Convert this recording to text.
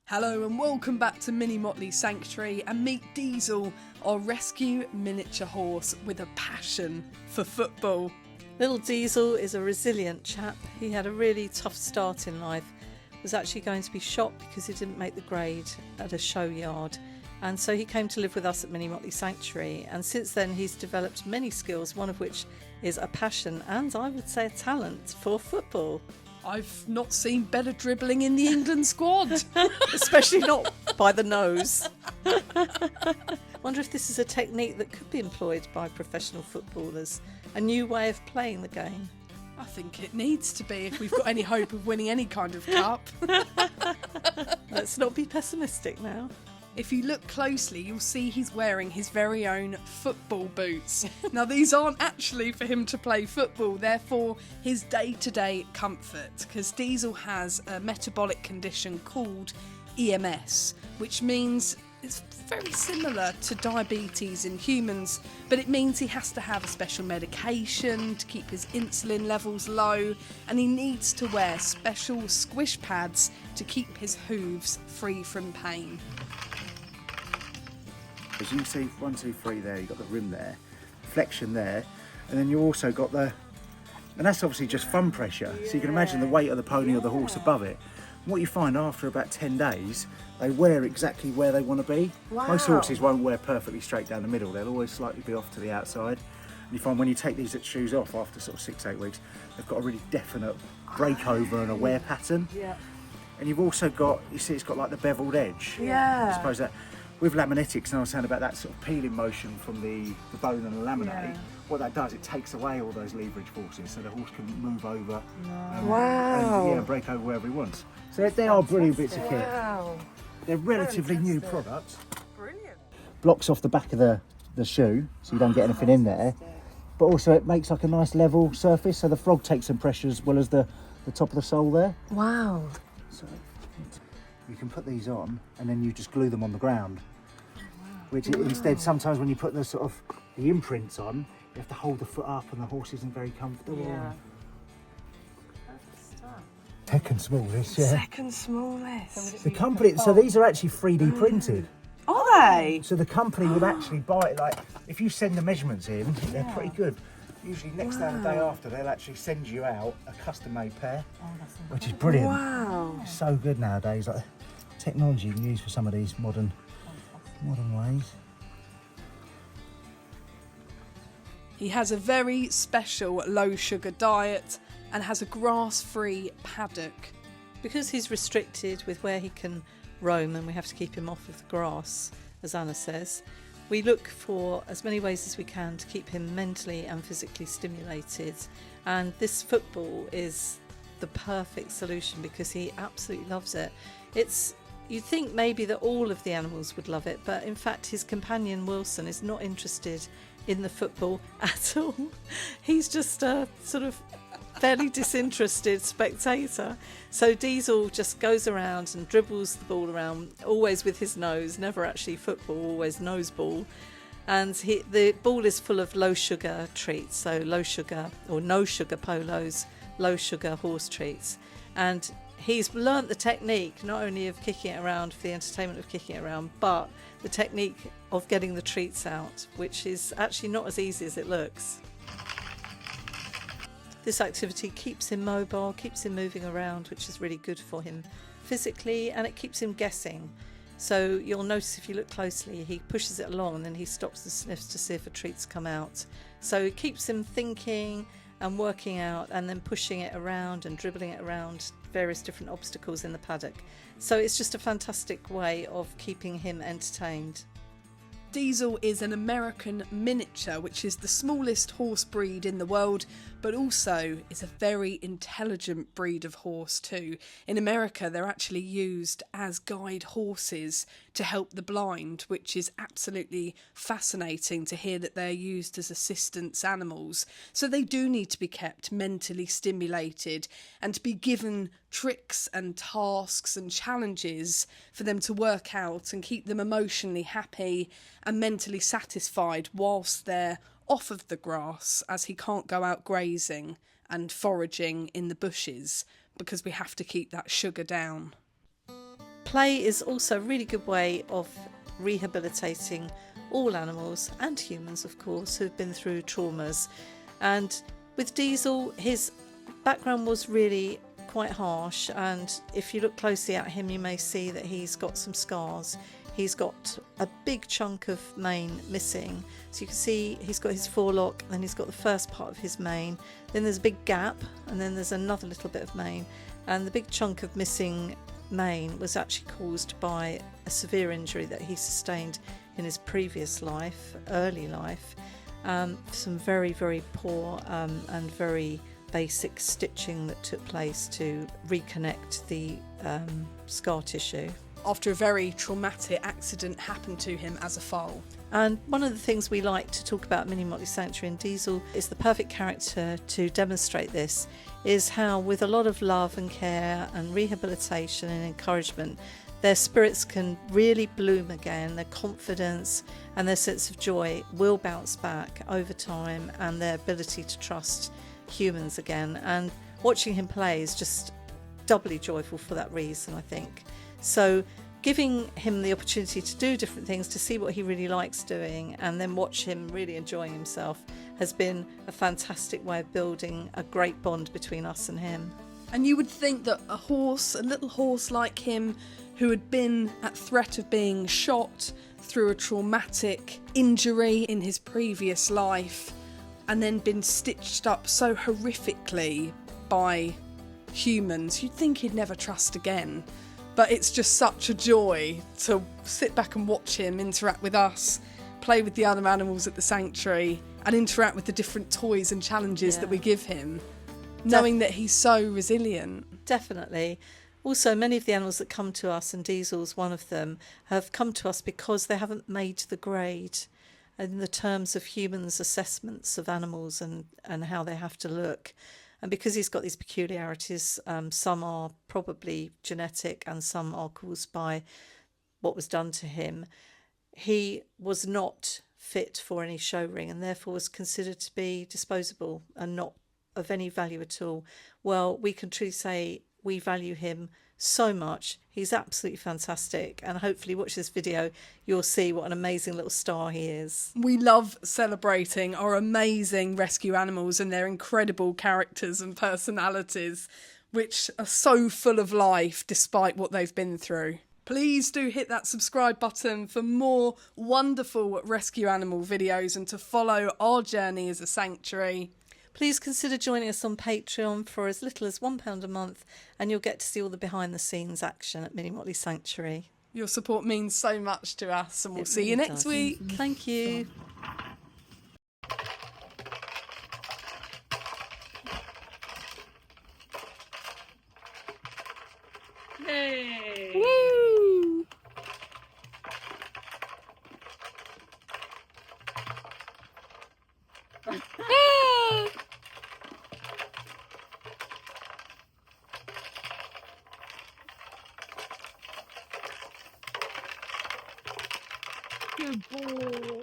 Hello and welcome back to Mini Motley Sanctuary, and meet Diesel, our rescue miniature horse with a passion for football. Little Diesel is a resilient chap. He had a really tough start in life, was actually going to be shot because he didn't make the grade at a show yard, and so he came to live with us at Mini Motley Sanctuary, and since then he's developed many skills, one of which is a passion and I would say a talent for football. I've not seen better dribbling in the England squad. Especially not by the nose. Wonder if this is a technique that could be employed by professional footballers, a new way of playing the game. I think it needs to be if we've got any hope of winning any kind of cup. Let's not be pessimistic now. If you look closely, you'll see he's wearing his very own football boots. Now, these aren't actually for him to play football, they're for his day-to-day comfort, because Diesel has a metabolic condition called EMS, which means it's very similar to diabetes in humans, but it means he has to have a special medication to keep his insulin levels low, and he needs to wear special squish pads to keep his hooves free from pain. As you can see, 1, 2, 3 there, you've got the rim there, flexion there, and then you also got and that's obviously just thumb pressure, so you can imagine the weight of the pony or the horse above it. And what you find after about 10 days, they wear exactly where they want to be. Wow. Most horses won't wear perfectly straight down the middle, they'll always slightly be off to the outside. And you find when you take these shoes off after sort of 6, 8 weeks, they've got a really definite breakover and a wear pattern. Yeah. And you've also got, you see it's got like the beveled edge. Yeah. I suppose that with laminetics, and I was saying about that sort of peeling motion from the bone and the laminate, what that does, it takes away all those leverage forces, so the horse can move over and break over wherever he wants. So they are brilliant bits of kit. Wow. They're relatively new products. Brilliant. Blocks off the back of the shoe, so you don't get anything in there. But also it makes like a nice level surface, so the frog takes some pressure as well as the top of the sole there. Wow. So you can put these on and then you just glue them on the ground. Which instead, sometimes when you put the sort of the imprints on, you have to hold the foot up and the horse isn't very comfortable. Yeah. Second smallest, yeah. Second smallest. The company, so these are actually 3D printed. Are they? So the company will actually buy it, like, if you send the measurements in, they're pretty good. Usually next day or the day after, they'll actually send you out a custom-made pair, which is brilliant. Wow. It's so good nowadays, like technology you can use for some of these modern ways. He has a very special low sugar diet and has a grass-free paddock. Because he's restricted with where he can roam and we have to keep him off of the grass, as Anna says, we look for as many ways as we can to keep him mentally and physically stimulated, and this football is the perfect solution because he absolutely loves it. You'd think maybe that all of the animals would love it, but in fact his companion Wilson is not interested in the football at all. He's just a sort of fairly disinterested spectator. So Diesel just goes around and dribbles the ball around, always with his nose, never actually football, always nose ball. And the ball is full of low sugar treats, so low sugar or no sugar polos, low sugar horse treats. And he's learnt the technique not only of kicking it around for the entertainment of kicking it around, but the technique of getting the treats out, which is actually not as easy as it looks. This activity keeps him mobile, keeps him moving around, which is really good for him physically, and it keeps him guessing. So you'll notice if you look closely, he pushes it along and then he stops and sniffs to see if a treat's come out. So it keeps him thinking and working out and then pushing it around and dribbling it around various different obstacles in the paddock. So it's just a fantastic way of keeping him entertained. Diesel is an American miniature, which is the smallest horse breed in the world, but also is a very intelligent breed of horse too. In America, they're actually used as guide horses to help the blind, which is absolutely fascinating to hear that they're used as assistance animals. So they do need to be kept mentally stimulated and to be given tricks and tasks and challenges for them to work out and keep them emotionally happy and mentally satisfied whilst they're off of the grass, as he can't go out grazing and foraging in the bushes because we have to keep that sugar down. play is also a really good way of rehabilitating all animals and humans, of course, who've been through traumas. And with Diesel, his background was really quite harsh, and if you look closely at him you may see that he's got some scars. He's got a big chunk of mane missing, so you can see he's got his forelock, then he's got the first part of his mane, then there's a big gap, and then there's another little bit of mane, and the big chunk of missing mane was actually caused by a severe injury that he sustained in his previous life, early life. Some very, very poor and very basic stitching that took place to reconnect the scar tissue. After a very traumatic accident happened to him as a foal. And one of the things we like to talk about Mini Motley Sanctuary, and Diesel is the perfect character to demonstrate this, is how with a lot of love and care and rehabilitation and encouragement, their spirits can really bloom again. Their confidence and their sense of joy will bounce back over time, and their ability to trust humans again. And watching him play is just doubly joyful for that reason, I think. So giving him the opportunity to do different things, to see what he really likes doing, and then watch him really enjoying himself has been a fantastic way of building a great bond between us and him. And you would think that a little horse like him, who had been at threat of being shot through a traumatic injury in his previous life, and then been stitched up so horrifically by humans, you'd think he'd never trust again. But it's just such a joy to sit back and watch him interact with us, play with the other animals at the sanctuary, and interact with the different toys and challenges that we give him, knowing that he's so resilient. Definitely. Also, many of the animals that come to us, and Diesel's one of them, have come to us because they haven't made the grade in the terms of humans' assessments of animals and how they have to look. And because he's got these peculiarities, some are probably genetic and some are caused by what was done to him, he was not fit for any show ring and therefore was considered to be disposable and not of any value at all. Well, we can truly say we value him so much. He's absolutely fantastic, and hopefully watch this video, you'll see what an amazing little star he is. We love celebrating our amazing rescue animals and their incredible characters and personalities, which are so full of life despite what they've been through. Please do hit that subscribe button for more wonderful rescue animal videos and to follow our journey as a sanctuary. Please consider joining us on Patreon for as little as £1 a month, and you'll get to see all the behind-the-scenes action at Mini Motley Sanctuary. Your support means so much to us, and we'll see you next week. Thank you. Yay! Woo! Good boy.